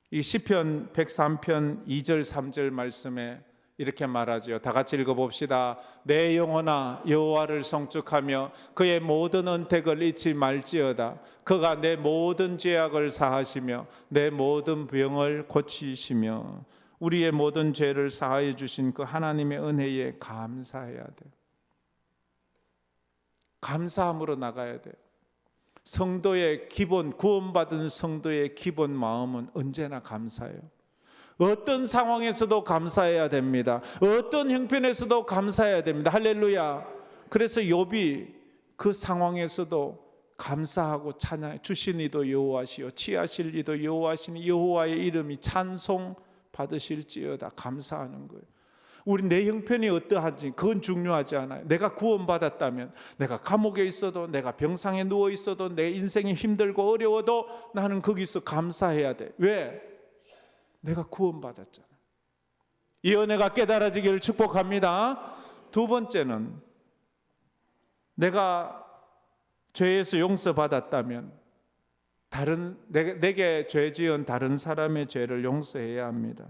이 시편 103편 2절 3절 말씀에 이렇게 말하죠. 다 같이 읽어봅시다. 내 영혼아 여호와를 송축하며 그의 모든 은택을 잊지 말지어다. 그가 내 모든 죄악을 사하시며 내 모든 병을 고치시며. 우리의 모든 죄를 사하여 주신 그 하나님의 은혜에 감사해야 돼요. 감사함으로 나가야 돼요. 성도의 기본, 구원받은 성도의 기본 마음은 언제나 감사해요. 어떤 상황에서도 감사해야 됩니다. 어떤 형편에서도 감사해야 됩니다. 할렐루야. 그래서 욥이 그 상황에서도 감사하고 찬양, 주신 이도 여호와시요 취하실 이도 여호와시니 여호와의 이름이 찬송 받으실지어다. 감사하는 거예요. 우리 내 형편이 어떠한지 그건 중요하지 않아요. 내가 구원받았다면, 내가 감옥에 있어도, 내가 병상에 누워 있어도, 내 인생이 힘들고 어려워도 나는 거기서 감사해야 돼. 왜? 내가 구원받았잖아. 이 은혜가 깨달아지기를 축복합니다. 두 번째는 내가 죄에서 용서받았다면 내게 죄 지은 다른 사람의 죄를 용서해야 합니다.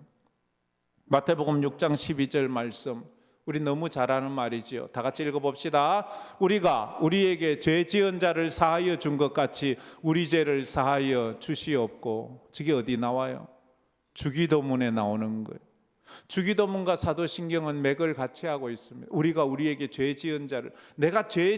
마태복음 6장 12절 말씀, 우리 너무 잘 아는 말이지요. 다 같이 읽어봅시다. 우리가 우리에게 죄 지은 자를 사하여 준 것 같이 우리 죄를 사하여 주시옵고. 저게 어디 나와요? 주기도문에 나오는 거예요. 주기도문과 사도신경은 맥을 같이 하고 있습니다. 우리가 우리에게 죄 지은 자를, 내가 죄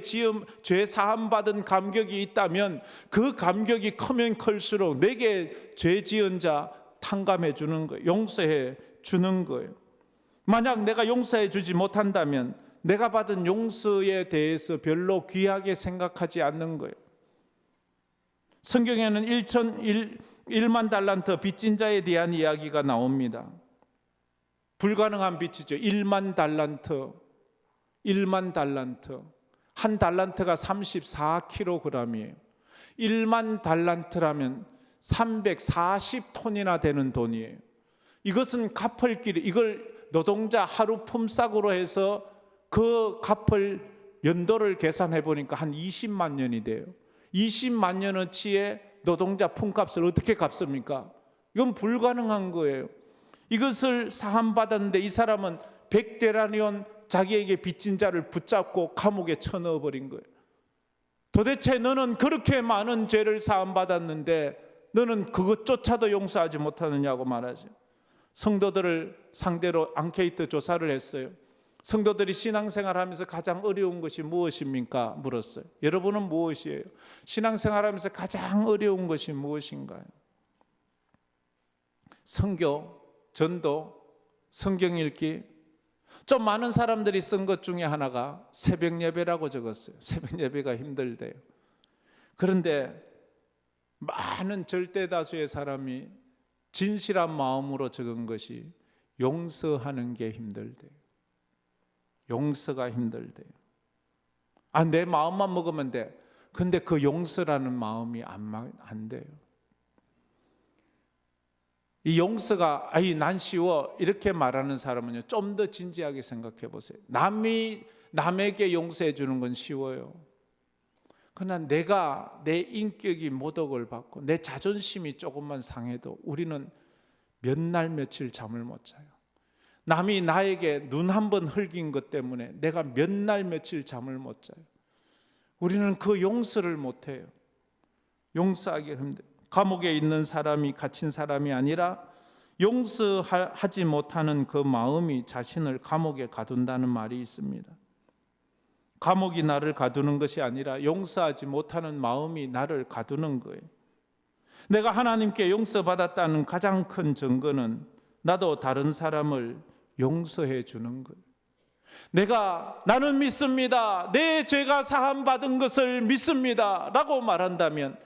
사함 받은 감격이 있다면 그 감격이 크면 클수록 내게 죄 지은 자 탕감해 주는 거예요. 용서해 주는 거예요. 만약 내가 용서해 주지 못한다면 내가 받은 용서에 대해서 별로 귀하게 생각하지 않는 거예요. 성경에는 1만 달란트 빚진 자에 대한 이야기가 나옵니다. 불가능한 빚이죠. 1만 달란트. 한 달란트가 34kg이에요. 1만 달란트라면 340톤이나 되는 돈이에요. 이것은 갚을 길이, 이걸 노동자 하루 품삯으로 해서 그 갚을 연도를 계산해 보니까 한 20만 년이 돼요. 20만 년어치의 노동자 품값을 어떻게 갚습니까? 이건 불가능한 거예요. 이것을 사함받았는데 이 사람은 100데나리온 자기에게 빚진 자를 붙잡고 감옥에 쳐넣어 버린 거예요. 도대체 너는 그렇게 많은 죄를 사함받았는데 너는 그것조차도 용서하지 못하느냐고 말하죠. 성도들을 상대로 앙케이트 조사를 했어요. 성도들이 신앙생활하면서 가장 어려운 것이 무엇입니까? 물었어요. 여러분은 무엇이에요? 신앙생활하면서 가장 어려운 것이 무엇인가요? 선교, 전도, 성경 읽기. 좀 많은 사람들이 쓴 것 중에 하나가 새벽 예배라고 적었어요. 새벽 예배가 힘들대요. 그런데 많은 절대 다수의 사람이 진실한 마음으로 적은 것이 용서하는 게 힘들대요. 용서가 힘들대요. 내 마음만 먹으면 돼. 근데 그 용서라는 마음이 안 돼요. 이 용서가 난 쉬워 이렇게 말하는 사람은요, 좀 더 진지하게 생각해 보세요. 남에게 용서해 주는 건 쉬워요. 그러나 내가 내 인격이 모독을 받고 내 자존심이 조금만 상해도 우리는 몇 날 며칠 잠을 못 자요. 남이 나에게 눈 한 번 흘긴 것 때문에 내가 몇 날 며칠 잠을 못 자요. 우리는 그 용서를 못 해요. 용서하기 힘들어요. 감옥에 있는 사람이 갇힌 사람이 아니라 용서하지 못하는 그 마음이 자신을 감옥에 가둔다는 말이 있습니다. 감옥이 나를 가두는 것이 아니라 용서하지 못하는 마음이 나를 가두는 거예요. 내가 하나님께 용서받았다는 가장 큰 증거는 나도 다른 사람을 용서해 주는 거예요. 나는 믿습니다. 내 죄가 사함받은 것을 믿습니다 라고 말한다면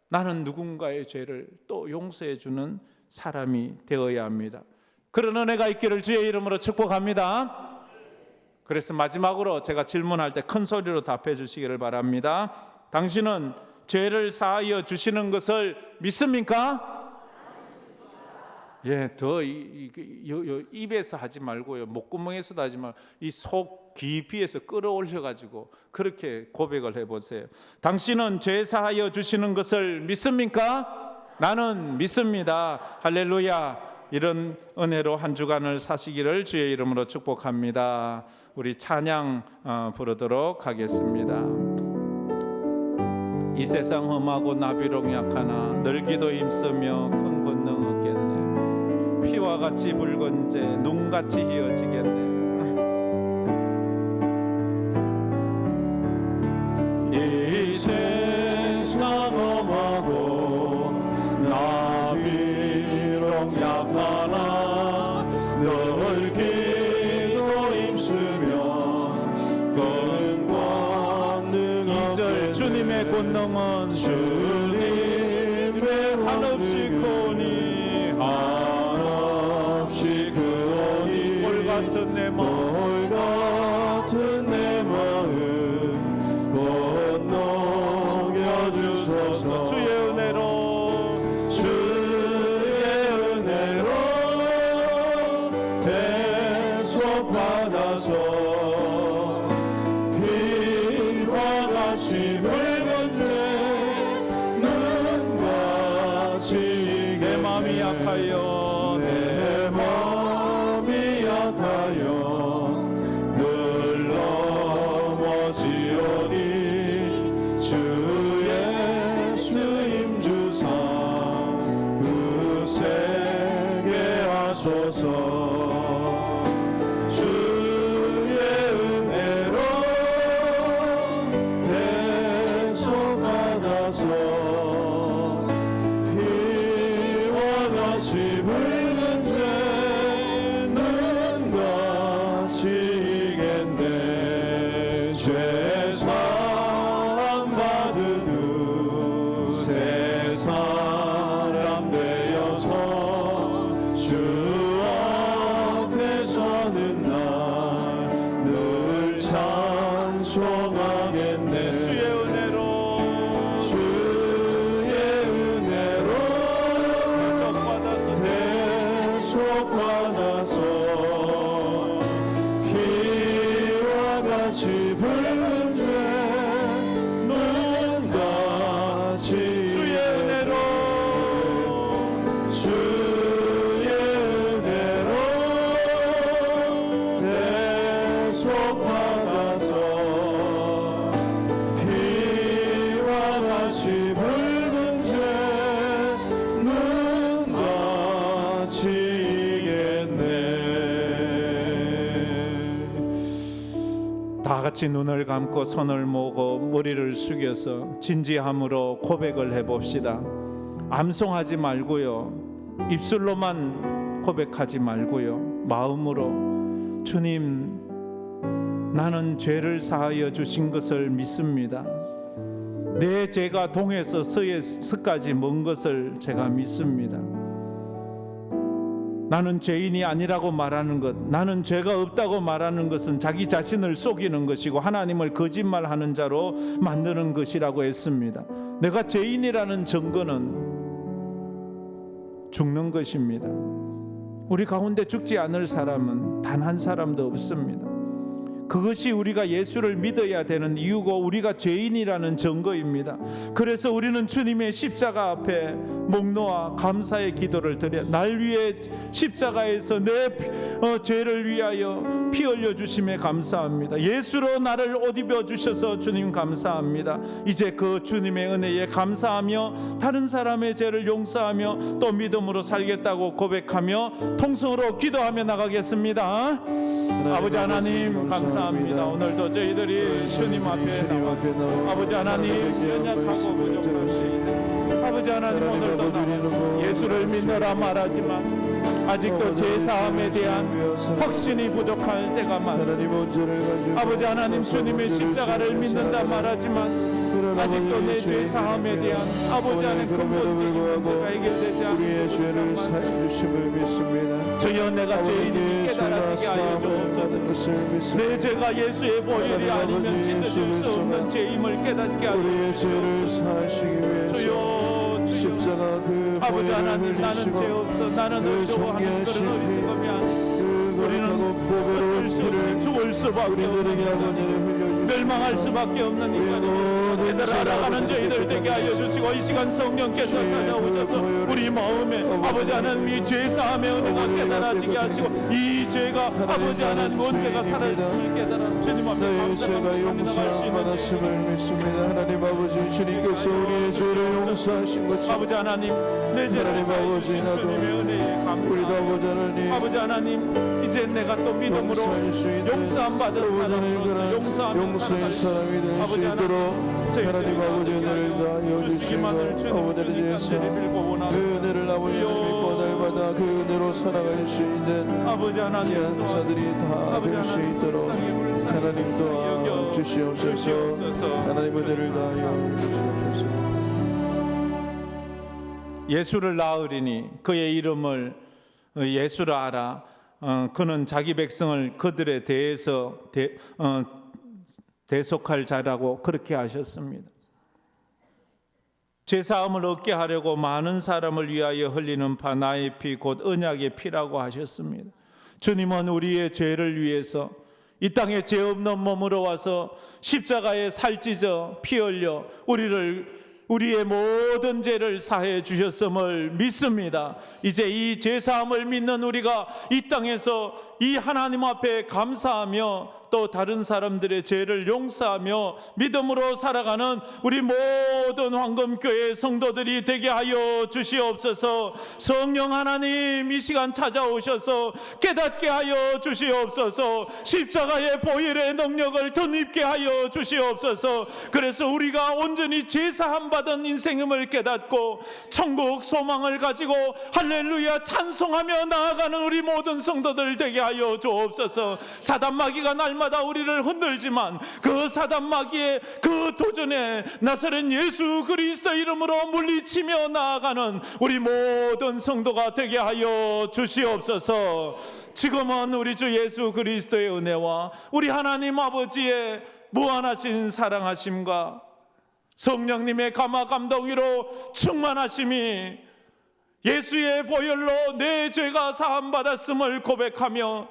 나는 누군가의 죄를 또 용서해 주는 사람이 되어야 합니다. 그런 은혜가 있기를 주의 이름으로 축복합니다. 그래서 마지막으로 제가 질문할 때 큰 소리로 답해 주시기를 바랍니다. 당신은 죄를 사하여 주시는 것을 믿습니까? 더 입에서 하지 말고요, 목구멍에서도 하지 말고 이 속 깊이에서 끌어올려 가지고 그렇게 고백을 해보세요. 당신은 죄 사하여 주시는 것을 믿습니까? 나는 믿습니다. 할렐루야. 이런 은혜로 한 주간을 사시기를 주의 이름으로 축복합니다. 우리 찬양 부르도록 하겠습니다. 이 세상 험하고 나비록 약하나 널기도 힘쓰며 큰 권능 얻겠네. 피와 같이 붉은 재 눈같이 희어지겠네. 이 세상 험하고 나비록 약하나 널기도 힘쓰며 큰 권능 얻겠네. 주님의 권능은 주님의 한없이 크오니 한없이 크오니 돌 같은 내 마음 건너겨 주소서. 주의 은혜로 대속받아서 피와 같이 붉은 재 눈같이 내 마음이 약하여 늘 넘어지오니 주 예수 힘주사 굳세게 하소서. 주의 은혜로 대속받아서 피와 같이 붉은 재 눈같이 이겠네. 죄 사함 받은 후 새 사람 되어서 주 앞에 서는 날 늘 찬송하겠네. 주의 은혜로 대속받아서 피와 같이 붉은 재 눈같이 주의 은혜로 대속받아서 피와 같이 붉은 재 눈같이 이겠네. 다 같이 눈을 감고 손을 모으고 머리를 숙여서 진지함으로 고백을 해봅시다. 암송하지 말고요, 입술로만 고백하지 말고요, 마음으로 주님, 나는 죄를 사하여 주신 것을 믿습니다. 내 죄가 동에서 서에서까지 먼 것을 제가 믿습니다. 나는 죄인이 아니라고 말하는 것, 나는 죄가 없다고 말하는 것은 자기 자신을 속이는 것이고 하나님을 거짓말하는 자로 만드는 것이라고 했습니다. 내가 죄인이라는 증거는 죽는 것입니다. 우리 가운데 죽지 않을 사람은 단 한 사람도 없습니다. 그것이 우리가 예수를 믿어야 되는 이유고 우리가 죄인이라는 증거입니다. 그래서 우리는 주님의 십자가 앞에 목 놓아 감사의 기도를 드려, 날 위해 십자가에서 내 죄를 위하여 피 흘려 주심에 감사합니다. 예수로 나를 옷 입혀 주셔서 주님 감사합니다. 이제 그 주님의 은혜에 감사하며 다른 사람의 죄를 용서하며 또 믿음으로 살겠다고 고백하며 통성으로 기도하며 나가겠습니다. 아버지 하나님 감사합니다. 오늘도 저희들이 주님 앞에 나와서 아버지 하나님 연약하고 부족합니다. 아버지 하나님 오늘도 나와서 예수를 믿노라 말하지만 아직도 제사함에 대한 확신이 부족할 때가 많습니다. 아버지 하나님 주님의 십자가를 믿는다 말하지만 아직도 내 죄사함에 대한 아버지 하나님 근본적인 문제가 해결되지 않는 죄를 사해 주심을 믿습니다. 주여 내가 죄인임이 깨달아지게 하여 주옵소서. 내 죄가 예수의 보혈이 아니면 씻어줄 수 없는 죄임을 깨닫게 하여 주옵소서. 주여 십자가 그 아버지 하나님 나는 죄 없어, 나는 의도하는 그런 어리석음이 아니고 우리는 어쩔 수 없이 죽을 수밖에 없는 멸망할 수밖에 없는 인간이 그들을 알아가는 저희들 되게 하여 주시고, 이 시간 성령께서 찾아오셔서 우리 마음에 아버지 하나님이 죄사함의 은혜가 깨달아지게 하시고, 이 죄가 아버지 하나님 원죄가 사라졌음을 깨달아 주님 앞에 감사합니다. 용서받았음을 믿습니다. 하나님 아버지, 주님께서 우리의 죄를 용서하신 것처럼 아버지 하나님, 내 죄를 사해 주신 주님의 은혜에 감사합니다. 아버지 하나님, 이제 내가 또 믿음으로 용서함 받은 사람으로서 용서의 사람이 될 수 있도록 하나님 아버지 은혜를 다하여 주시고, 아버지를 위해서 그 은혜를 아버지 믿고 날마다 그 은혜로 살아갈 수 있는 아버지 하나님, 귀한 자들이 다 될 수 있도록 하나님 도와주시옵소서. 하나님 은혜를 다하여 주시옵소서. 예수를 낳으리니 그의 이름을 예수라 하라. 그는 자기 백성을 그들에 대해서 대속할 자라고 그렇게 하셨습니다. 죄사함을 얻게 하려고 많은 사람을 위하여 흘리는 바 나의 피 곧 언약의 피라고 하셨습니다. 주님은 우리의 죄를 위해서 이 땅에 죄 없는 몸으로 와서 십자가에 살찌져 피 흘려 우리의 모든 죄를 사해 주셨음을 믿습니다. 이제 이 죄사함을 믿는 우리가 이 땅에서 이 하나님 앞에 감사하며 또 다른 사람들의 죄를 용서하며 믿음으로 살아가는 우리 모든 황금교회 성도들이 되게 하여 주시옵소서. 성령 하나님, 이 시간 찾아오셔서 깨닫게 하여 주시옵소서. 십자가의 보혈의 능력을 덧입게 하여 주시옵소서. 그래서 우리가 온전히 죄사함 받은 인생임을 깨닫고 천국 소망을 가지고 할렐루야 찬송하며 나아가는 우리 모든 성도들 되게 하여 주옵소서. 사단 마귀가 날마다 우리를 흔들지만 그 사단 마귀의 그 도전에 나사렛 예수 그리스도 이름으로 물리치며 나아가는 우리 모든 성도가 되게 하여 주시옵소서. 지금은 우리 주 예수 그리스도의 은혜와 우리 하나님 아버지의 무한하신 사랑하심과 성령님의 감화 감동으로 충만하심이 예수의 보혈로 내 죄가 사함 받았음을 고백하며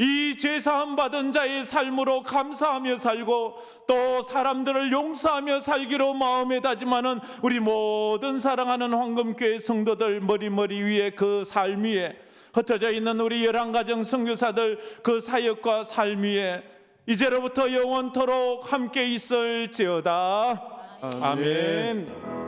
이 죄사함 받은 자의 삶으로 감사하며 살고 또 사람들을 용서하며 살기로 마음에 다짐하는 우리 모든 사랑하는 황금교회 성도들 머리 위에 그 삶 위에 흩어져 있는 우리 11가정 선교사들 그 사역과 삶 위에 이제로부터 영원토록 함께 있을지어다. 아멘.